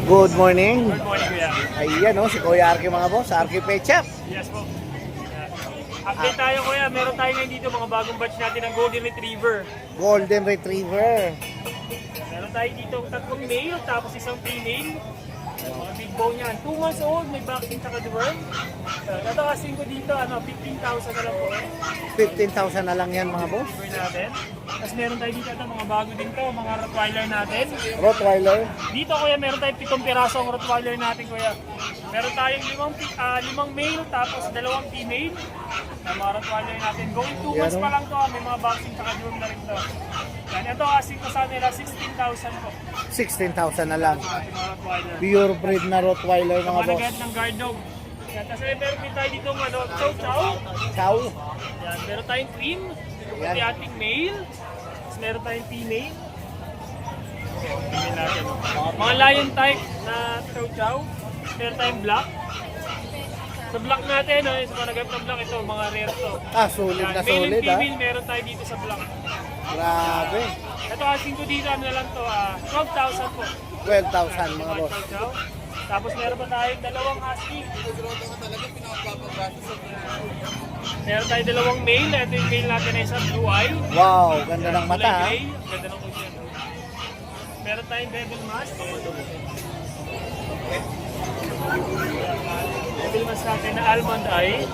Good morning. Good morning, Kuya. Ayan si Kuya Arky mga boss, Arky Pet Shop. Yes po. Update tayo, Kuya. Meron tayo ngayon dito mga bagong batch natin ng Golden Retriever. Golden Retriever. Meron tayo dito tatlong male, tapos isang female. Mga big bone yan. 2 months old, may vaccine tsaka deworm. Ito kasing ko dito, 15,000 na lang po. 15,000 na lang yan mga boss. Deworm natin. Tapos meron tayo dito mga bago din to, mga Rottweiler natin. Rottweiler. Dito, Kuya, meron tayong 7 piraso ang Rottweiler natin, Kuya. Meron tayong 5 male, tapos 2 female. Ang mga Rottweiler natin. Going 2 months pa lang to, may mga vaccine tsaka deworm na rin to. Yan, ito kasing ko sa nila, 16,000 po. 16,000 na lang. Ating mga Rottweiler. Pure breed na Rottweiler mga boss. Managat ng guard dog. Yan, kasi meron din tayo dito chow chow. Chow. Yan, meron tayong cream. Pati ating male. Tapos meron tayong female. Tingnan natin. Mga lion type na chow chow. Meron tayong black. Sa black natin, sa managat ng black, ito, mga rare to. Solid Yan, na male solid and female, meron tayo dito sa black. Grabe. Ito asking ko dito, ano na lang to, 12,000 po. 12,000 mga boss. Chow chow. Tapos meron pa tayong 2 husky. Meron tayong 2 male. Ito yung male natin na isa, blue eye. Wow, ganda ng mata ha. Kulay gray. Ganda ng kulay. Meron tayong devil mask. Devil mask natin na almond eye.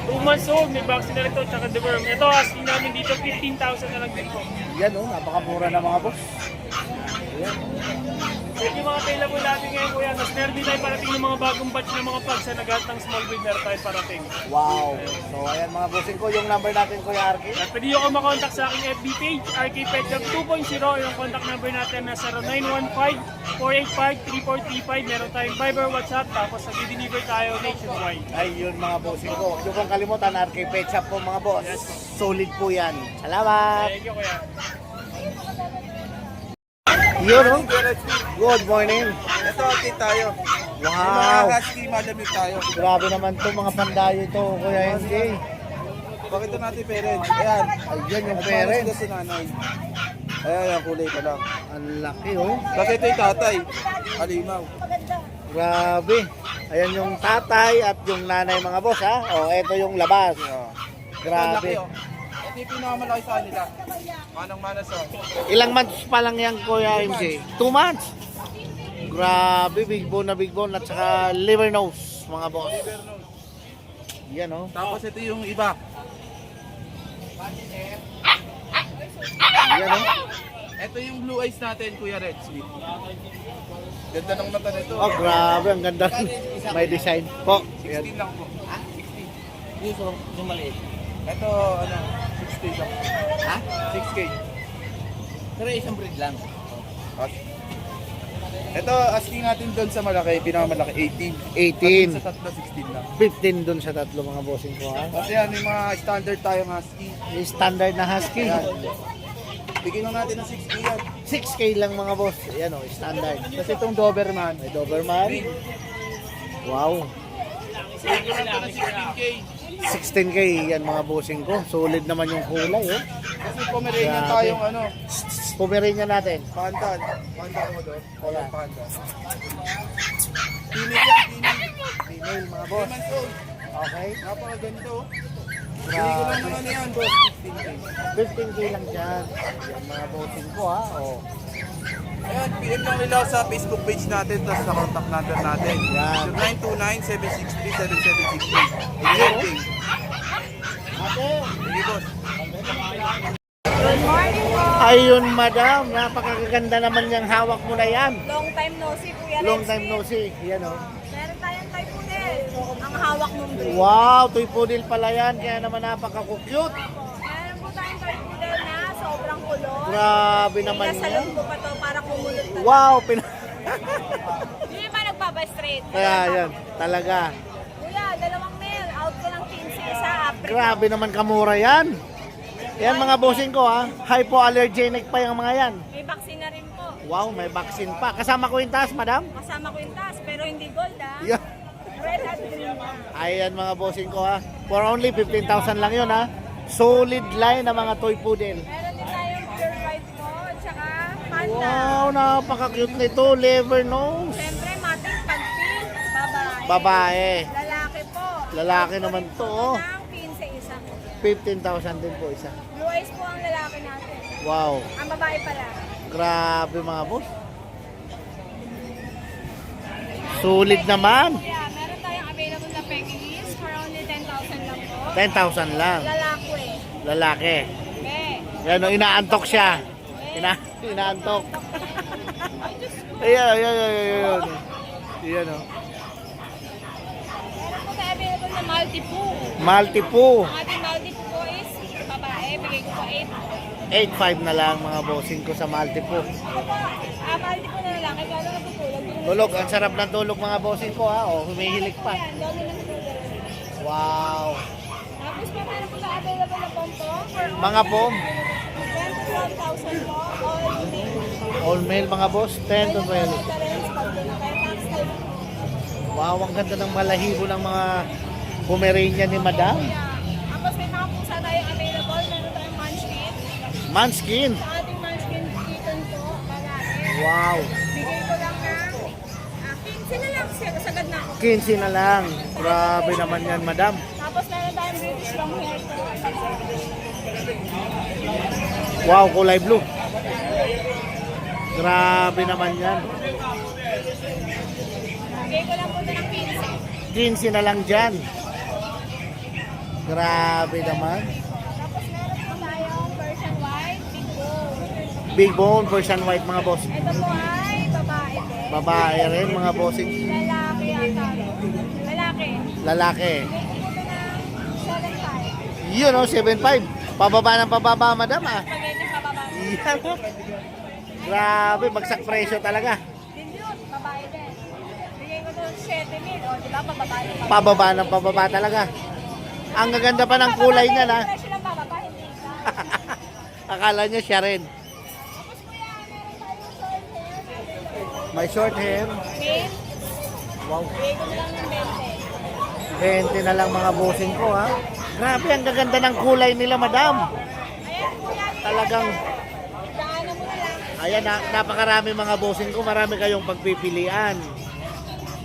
2 months old, may vaccine na rin ito, tsaka deworm. Ito, asking namin dito, 15,000 na lang din po. Yan napakamura na mga boss. Ayan. Ito yung mga available natin ngayon, Kuya. Mas meron din tayo parating ng mga bagong batch ng mga pugs na naghat ng small breed na tayo parating. Wow. So ayan mga bossing ko, yung number natin Kuya Arky. At pwede nyo ako makontak sa aking FB page, RK Pet Shop 2.0. Yung contact number natin na 0915-485-3435. Meron tayong Viber, WhatsApp, tapos nag-deliver tayo nationwide. Ayun mga bossing ko. Yung kong kalimutan, Arky Pet Shop po mga boss. Solid po yan. Salamat. Thank you, Kuya. Yun Good morning. Ito, update tayo. May mga Wow. husky, madamit tayo. Grabe naman to mga pandayo ito, Kuya MJ. Pakita natin parent. Ayan. Ayan yung Nagmalas parents. kasi nanay. Ayan, yung kulay pa lang. Ang laki oh. Kasi ito yung tatay. Alimaw. Grabe. Ayan yung tatay at yung nanay mga boss ha. Ito yung labas. Yeah. Grabe. Ito, ito yung pinakamalaki sa kanila. Manang-manas Ilang months pa lang yan Kuya MJ? 2 months. Grabe, big bone at saka liver nose mga boss. Yan oh. Tapos ito yung iba. Yan oh. Ito yung blue eyes natin, Kuya Red Sweet. Ganda ng mata nito. Grabe, ang ganda. May design po. 16 lang po. 16. Yung maliit. Ito, 6K lang. Ha? 6K. Pero isang breed lang. Ito, asking natin doon sa malaki, pinakamalaki, 18. 18. Sa tatlo, 16 lang. 15 dun sa tatlo mga bossing ko ha. Kasi yan, yung mga standard tayong husky. Yung standard na husky. Bigyan lang natin ng 6K yan. 6K lang mga boss. Ayan o, standard. Kasi itong Doberman, May Doberman. Wow. bigyan lang natin ng 16K. 16K yan mga bossing ko. Solid naman yung kulay oh. Kasi Pomeranian Grabe. tayong Pomeranian natin. pandan. Pandan mo doon. Wala. Pandan. Female yan, female. Female mga 3 boss. months old. Okay. Napakaganda oh. Bigay ko lang naman yan, boss. 16K. 15K lang dyan. Yan mga bossing ko ha. Oh. Ayan, PM lang nila sa Facebook page natin, tapos sa contact number natin. Yan. 0929-763-7768. Ayan, Ate. sige boss. Good morning po. Ayun madam. Napakaganda naman yung hawak mo na yan. Long time no see, Kuya Long Rex. time no see. Yan oh. Meron tayong Toy Poodle. Ang hawak mong breed. Wow, toy poodle pala yan. Kaya naman napaka-cute. Meron po tayong Toy Poodle na sobrang kulot. Grabe naman Nasa yan. loob ko pa to para kumulot na. Wow, Hindi ba nagpapa-straight? Kaya yan, talaga. Kuya, 2 male. Out ko ng 15 isa. April. Grabe naman kamura yan. Yan mga bossing ko ha. Hypoallergenic pa yung mga yan. May vaccine na rin po. Wow, may vaccine pa. Kasama ko yung taas, madam. Kasama ko yung taas, pero hindi gold ah. Yeah. Red at green na. Ayan mga bossing ko ha. For only 15,000 lang yun ha. Solid line ng mga toy poodle. Meron din tayong pure white po, tsaka panda. Wow, napaka-cute nito. Liver nose. Siyempre, matik pag-pink, babae. Babae. Lalaki po. Lalaki naman to, oh. Ng 15 isa. 15,000 din po isa. Blue eyes po ang lalaki natin. Wow. Ang babae pala. Grabe mga boss. Sulit naman. Yeah, meron tayong available na Pekingese for only 10,000 lang po. 10,000 lang. Lalaki. Lalaki. Okay. Yan o, inaantok siya. Inaantok. Ayan, ayan, ayan, ayan. Ayan o. Meron po tayo available na Maltipu. Maltipu. Ang ating Maltipu po is babae. Bigay ko po 8.5 na lang mga bossing ko sa Maltipu. Ako po, Maltipu na lalaki. Kalo na tutulog. Tulog, ang sarap ng tulog mga bossing ko ha. O, humihilik pa. Yan, dami na tutulog. Wow. Tapos po meron po tayo available na pompong. For Mga pom. 10,000 po. All male. All male mga boss, 10 to 12. Reference pag kaya tax type. Wow, ang ganda ng balahibo ng mga Pomeranian ni Madam. Yeah. Tapos may mga pusa tayong available. Meron tayong munchkin. Manskin. Sa ating munchkin kitten po, lalaki. Wow. Bigay ko lang na 15 na lang. Sagad na ako. 15 na lang. Grabe naman yan, Madam. Tapos meron tayong British long hair po. Wow, kulay blue. Grabe naman yan. Bigay ko lang po ito ng 15. 15 na lang dyan. Grabe naman. Tapos meron po tayong Persian white, big bone. Big bone, Persian white mga boss. Ito po ay babae din. Babae rin mga bossing. Lalaki yata. Lalaki. Lalaki. Bigay ko po na 7.5. Yun o, 7.5. Pababa ng pababa, Madam ah. Spaghetti pa baba. Yan. Grabe, bagsak presyo talaga. Din yun, babae din. Bigay ko to 7,000. O, di ba? Pababae. Pababa ng pababa talaga. Ang gaganda pa ng kulay niya na. Presyo lang bababa, hindi isa. Akala niya siya rin. Tapos kuya, meron tayong short hair. May short hair. Male. Wow. Bigay ko na lang ng 20 20. na lang mga bossing ko ha. Grabe, ang gaganda ng kulay nila, Madam. Ayan, kuya. Talagang, Daanan mo na lang. ayan, napakarami mga bossing ko. Marami kayong pagpipilian.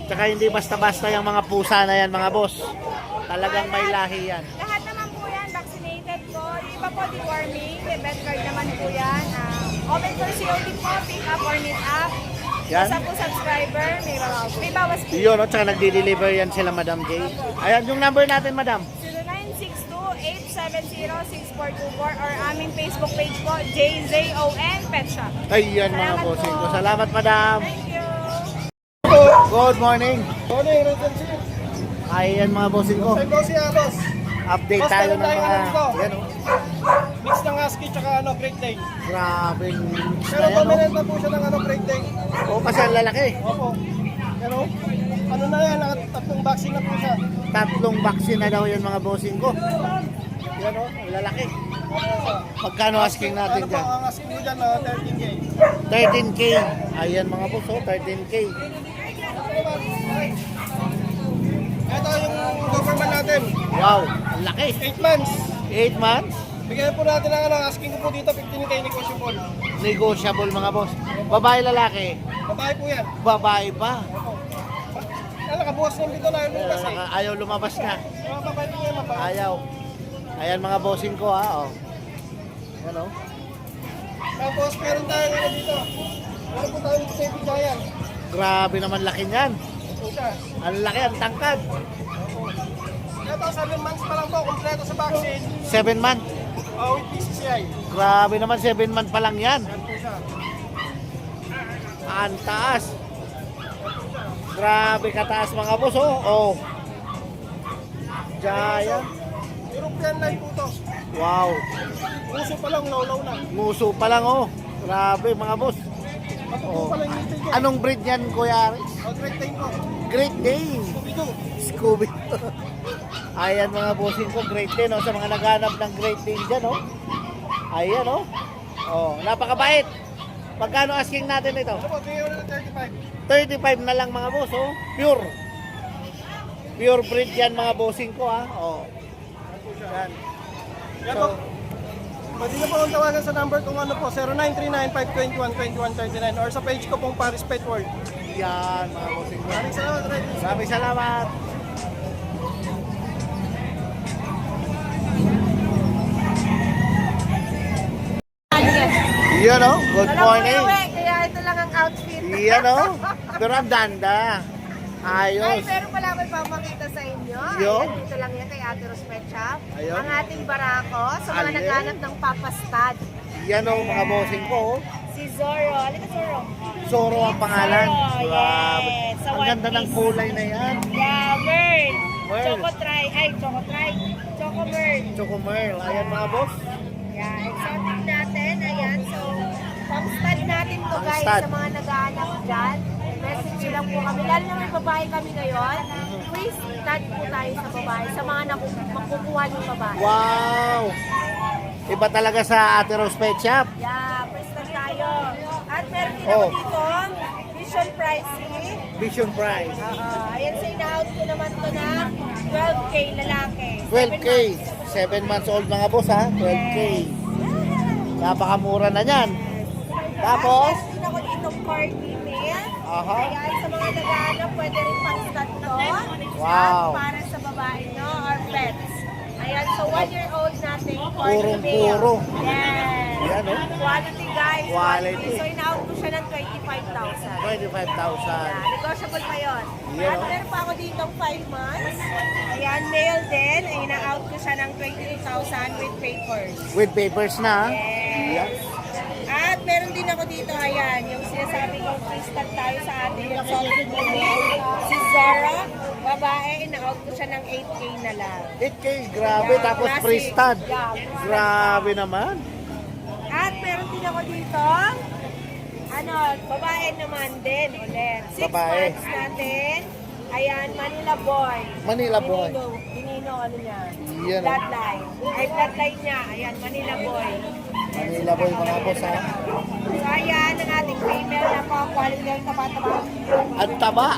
Tsaka hindi basta-basta yung mga pusa na yan, mga boss. Talagang may lahi yan. Lahat naman po yan, vaccinated po. Yung iba po, deworming. May vet card naman po yan. Open for COD po, pick up or meet up. Yan. Basta po subscriber, may bawas po. Yun, no? Tsaka nagdi-deliver yan sila, Madam J. Ayan, yung number natin, Madam. 0962-870-6424 or aming Facebook page po, JZON Pet Shop. Ayan, mga Salamat bossing ko. po. Salamat, Madam. Thank you! Good morning. Morning, Regency. Ayan, mga bossing ko. Ay, boss, yeah, boss. Update Boss, tayo meron ng tayong mga... ano dito? Yan, oh. Mix ng husky tsaka Great Dane. Grabe. mix Pero na yan, dominant na po siya ng Great Dane. oh. Oh, kasi ang lalaki. Opo. Pero, ano na yan, tatlong vaccine na po siya. 3 vaccine na daw yan, mga bossing ko. Yan, oh. Ang lalaki. Magkano asking natin Ano po, dyan? ang asking mo dyan, 13K. 13K. Ayan, mga boss, oh. 13K. Ito yung government natin. Wow. Ang laki. 8 months. 8 months. Bigyan po natin ang asking ko po dito, 15K negotiable. Negotiable, mga boss. Babae, lalaki. Babae po yan. Babae pa. Opo. Nakabukas ng dito na yung lupas eh. Ayaw lumabas na. Mga babae po yan, babae. Ayaw. Ayan, mga bossing ko, ha. Oh. Yan, oh. Tapos meron tayo ano dito. Meron po tayong baby giant. Grabe naman laki niyan. Ito siya. Ang laki, ang tangkad. Ito, 7 months pa lang po, kompleto sa vaccine. 7 months. With PCCI. Grabe naman, 7 months pa lang yan. Yan po siya. Ang taas. Grabe kataas, mga boss, oh. Oh. Giant. European line po to. Wow. Puso pa lang, law na. Nguso pa lang, oh. Grabe, mga boss. Matuto Oh. pa lang yung native yan. Anong breed yan, Kuya Aris? Great Dane po. Great Dane. Scooby-Doo. Scooby. Ayan, mga bossing ko, Great Dane, oh. Sa mga naghanap ng Great Dane dyan, oh. Ayan, oh. Oh, napakabait. Magkano asking natin ito? Ano po, bigyan ko na ng 35. 35 na lang, mga boss, oh. Pure. Pure breed yan, mga bossing ko, ha. Oh. Yan po siya. Yan. Yan So, po. Pwede na po akong tawagan sa number kung ano po, 0939-521-2139 or sa page ko pong Paris Pet World. Yan mga bossing ko. Maraming salamat, Red. Maraming salamat. Yan o, good morning. Kaya ito lang ang outfit. Yan o, pero ang danda. Ay, Ayos. meron pala ako ipapakita sa inyo. Yo. Ayan, dito lang yan kay Ate Rose Pet Shop. Ayun. Ang ating barako sa mga Alin? naghanap ng papastad. Yan o, mga bossing ko. oh. Si Zorro. Halika Zorro. Zoro ang pangalan. Zorro, Grabe. yes. Sa Ang One ganda ng Piece. kulay na yan. Yeah, Merl. Merl. Choco Try. Ay, Choco Try. Choco Merl. Chocomerl. Ayan mga boss. Yeah, exotic natin. Ayan, so, pang-stud natin to guys Pang-stud. sa mga nag-aanap dyan. Message nyo lang po kami. Lalo na may babae kami ngayon. Please, stud po tayo sa babae. Sa mga makukuha ng babae. Wow. Iba talaga sa Ate Rose Pet Shop. Yeah, first stud tayo. At meron din Oh. ako dito, Vision Pricey. Vision price. Ayan, sa in-out ko naman to na 12K lalaki. 12K. 7 months old mga boss ha. 12K. Napakamura na yan. Tapos, At meron din ako dito for female. aha. Ayan, sa mga nag-aanap, pwede rin pang-stud to. Wow. At para sa babae nyo or pets. Ayan, so 1-year-old natin for Purong-puro. Yes. Yan, oh. Quality guys. Quality. So in-out ko siya ng 25,000. 25,000. Yeah, negotiable pa yun. Yan, At oh. meron pa ako dito 5 months. Ayan, male din. Ay, ina-out ko siya ng 22,000 with papers. With papers na. ha? Yes. At meron din ako dito, ayan, yung sinasabi kong crystal tayo sa ating exotic movie. Si Zara, babae, ina-out ko siya ng 8K na lang. 8K, grabe. Yeah, Tapos classic. free stud. Yeah, free stud. Grabe naman. At meron din ako dito, ano, babae naman din ulit. 6 Babae. months natin. Ayan, Manila Boy. Manila Boy. Dinino, ano niya? Yan, oh. Bloodline. Ay, bloodline niya. Ayan, Manila Boy. Manila boy mga boss ha. So, ayan, ang ating female na quality ang taba-taba. At taba.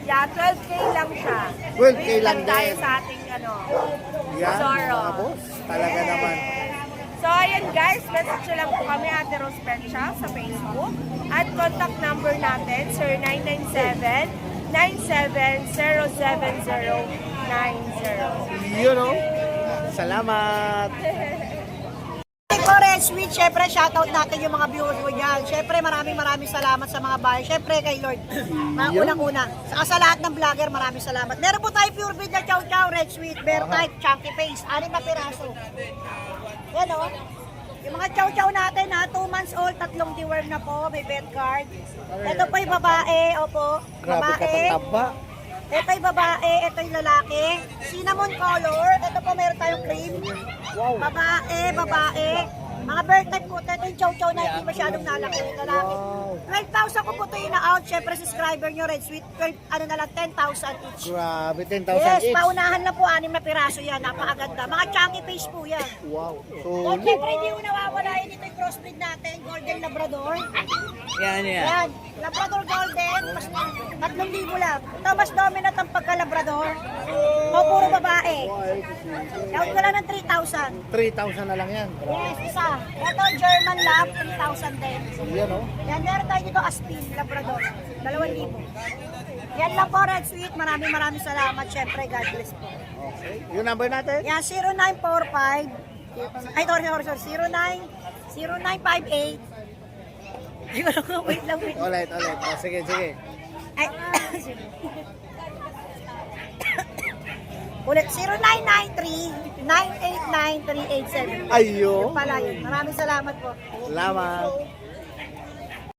Yeah, 12K lang siya. 12K Wait lang tayo din. sa ating, ano, Yan Zorro. mga boss. Talaga Yes. naman. So, ayan guys, message nyo lang po kami Ate Rose Pet Shop sa Facebook. At contact number natin, sir 997-970-790. Yun o. Salamat. For Red Sweet, syempre shoutout natin yung mga viewers mo dyan. Syempre maraming salamat sa mga bayan. Syempre kay Lord. Unang-una. Saka sa lahat ng vlogger, maraming salamat. Meron po tayo pure breed na chow chow, Red Sweet, bear type, chunky face, 6 na piraso. Yan o. Yung mga chow chow natin ha, 2 months old, 3 deworm na po, may vet card. Ito po yung babae, opo. Grabe ka taba. Ito yung babae, ito yung lalaki. Cinnamon color. Ito po meron tayong cream. Wow. Babae. Mga bird type po. Ito yung chow-chow na hindi masyadong nalaki. Lalaki. Wow. 12,000 ko po ito yung na-out. Siyempre, subscriber nyo, Red Sweet. 12, ano na lang, 10,000 each. Grabe, 10,000 Yes, each. paunahan na po, 6 na piraso yan. Napakaganda. Mga chunky face po yan. Wow. At Solid. siyempre, hindi mo nawawala yun. Ito yung crossbreed natin, Golden Labrador. Yan, yan. Yan, Labrador Golden, mas 3,000 lang. Ito, mas dominant ang pagka-Labrador. O, puro babae. Count ko lang ng 3,000. 3,000 na lang yan. Yes, isa. Ito, German Lab, 3,000 din. Yan o. Yan, meron tayo dito Aspin, Labrador, 2,000. Yan lang po, Red Sweet. Maraming salamat. Syempre, God bless po. Okay. Yung number natin? Yan, 0945. Ay, sorry. 0958. Wait lang. Ulit. Oh, sige. Ay, ulit, 0993-989-387. Ayun. Yung pala yun. Maraming salamat po. Salamat.